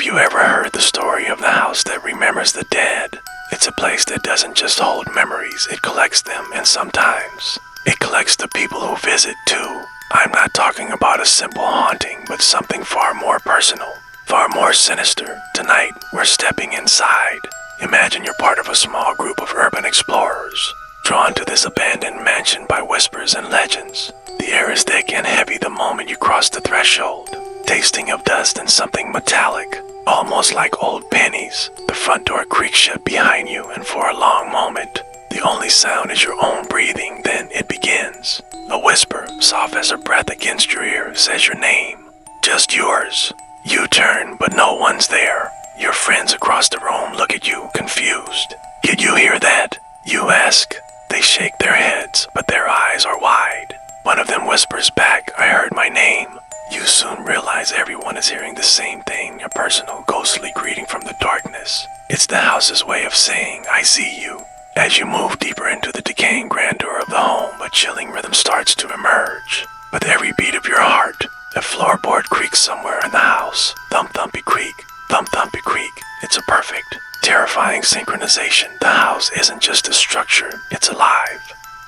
you ever heard the story of the house that remembers the dead? It's a place that doesn't just hold memories, it collects them, and sometimes it collects the people who visit too. I'm not talking about a simple haunting, but something far more personal, far more sinister. Tonight, we're stepping inside. Imagine you're part of a small group of urban explorers, drawn to this abandoned mansion by whispers and legends. The air is thick and heavy the moment you cross the threshold, tasting of dust and something metallic, almost like old pennies. The front door creaks shut behind you, and for a long moment, the only sound is your own breathing. Then it begins. A whisper, soft as a breath against your ear, says your name. Just yours. You turn, but no one's there. Your friends across the room look at you, confused. Did you hear that? You ask. They shake their heads, but their eyes are wide. One of them whispers back, I heard my name. You soon realize everyone is hearing the same thing, a personal, ghostly greeting from the darkness. It's the house's way of saying, I see you. As you move deeper into the decaying grandeur of the home, a chilling rhythm starts to emerge. With every beat of your heart, a floorboard creaks somewhere in the house. Thump-thumpy creak, thump-thumpy creak. It's a perfect, terrifying synchronization. The house isn't just a structure, it's alive.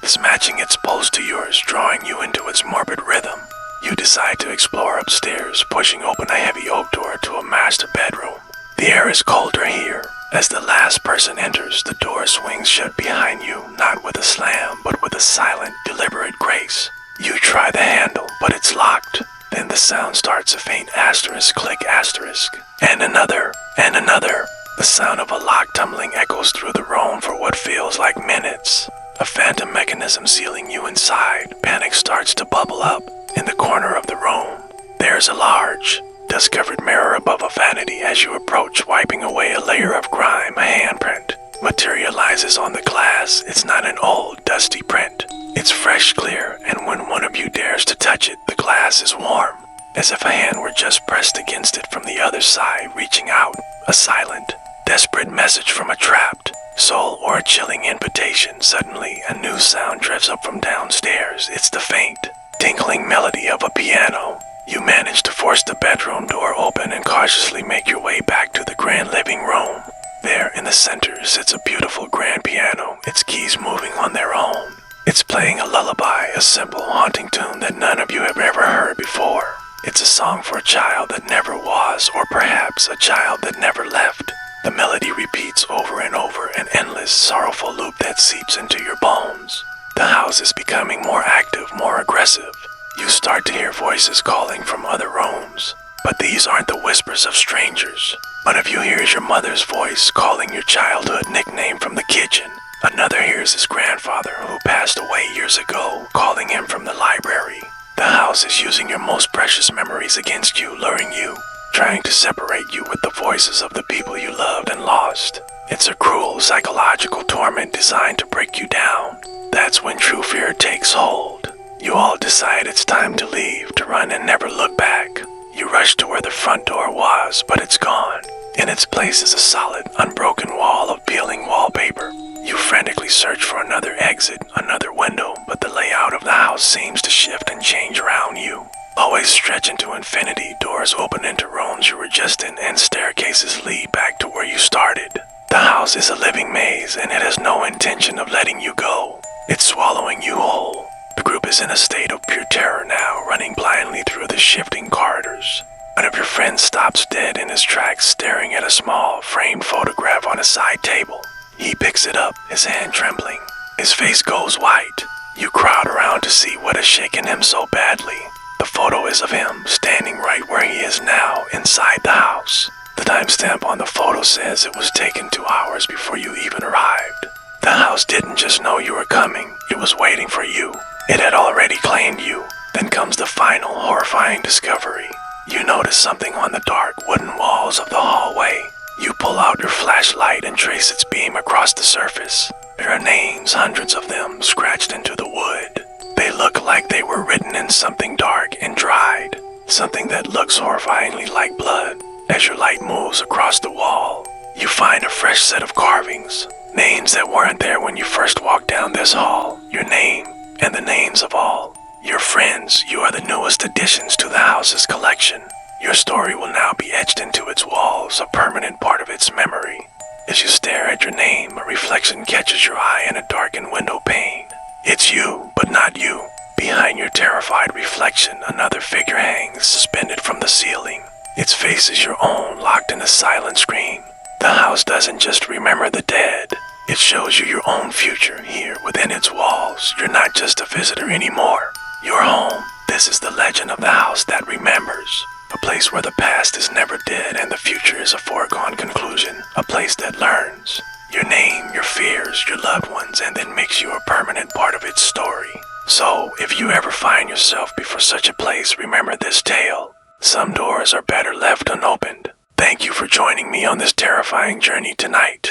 It's matching its pulse to yours, drawing you into its morbid rhythm. You decide to explore upstairs, pushing open a heavy oak door to a master bedroom. The air is colder here. As the last person enters, the door swings shut behind you, not with a slam, but with a silent, deliberate grace. You try the handle, but it's locked. Then the sound starts, a faint asterisk, click asterisk, and another, and another. The sound of a lock tumbling echoes through the room for what feels like minutes. A phantom mechanism sealing you inside. Panic starts to bubble up. In the corner of the room, there's a large, dust-covered mirror above a vanity. As you approach, wiping away a layer of grime, a handprint materializes on the glass. It's not an old, dusty print. It's fresh, clear, and when one of you dares to touch it, the glass is warm, as if a hand were just pressed against it from the other side, reaching out. A silent, desperate message from a trapped soul or a chilling invitation. Suddenly, a new sound drifts up from downstairs. It's the faint, tinkling melody of a piano. You manage to force the bedroom door open and cautiously make your way back to the grand living room. There in the center sits a beautiful grand piano, its keys moving on their own. It's playing a lullaby, a simple, haunting tune that none of you have ever heard before. It's a song for a child that never was, or perhaps a child that never left. The melody repeats over and over, an endless, sorrowful loop that seeps into your bones. The house is becoming more active, more aggressive. You start to hear voices calling from other rooms, but these aren't the whispers of strangers. One of you hears your mother's voice calling your childhood nickname from the kitchen. Another hears his grandfather, who passed away years ago, calling him from the library. The house is using your most precious memories against you, luring you, trying to separate you with the voices of the people you loved and lost. It's a cruel psychological torment designed to break you down. That's when true fear takes hold. You all decide it's time to leave, to run and never look back. You rush to where the front door was, but it's gone. In its place is a solid, unbroken wall of peeling wallpaper. You frantically search for another exit, another window, but the layout of the house seems to shift and change around you. Always stretch into infinity, doors open into rooms you were just in, and staircases lead back to where you started. The house is a living maze, and it has no intention of letting you go. It's swallowing you whole. The group is in a state of pure terror now, running blindly through the shifting corridors. One of your friends stops dead in his tracks, staring at a small, framed photograph on a side table. He picks it up, his hand trembling. His face goes white. You crowd around to see what has shaken him so badly. The photo is of him, standing right where he is now, inside the house. The timestamp on the photo says it was taken 2 hours before you even arrived. The house didn't just know you were coming, it was waiting for you. It had already claimed you. Then comes the final, horrifying discovery. You notice something on the dark, wooden walls of the hallway. You pull out your flashlight and trace its beam across the surface. There are names, hundreds of them, scratched into the wood. They look like they were written in something dark and dried, something that looks horrifyingly like blood. As your light moves across the wall, you find a fresh set of carvings, names that weren't there when you first walked down this hall. Your name, and the names of all your friends. You are the newest additions to the house's collection. Your story will now be etched into its walls, permanent part of its memory. As you stare at your name, a reflection catches your eye in a darkened window pane. It's you, but not you. Behind your terrified reflection, another figure hangs, suspended from the ceiling. Its face is your own, locked in a silent scream. The house doesn't just remember the dead. It shows you your own future here within its walls. You're not just a visitor anymore. You're home. This is the legend of the house that remembers. A place where the past is never dead and the future is a foregone conclusion. A place that learns your name, your fears, your loved ones, and then makes you a permanent part of its story. So, if you ever find yourself before such a place, remember this tale. Some doors are better left unopened. Thank you for joining me on this terrifying journey tonight.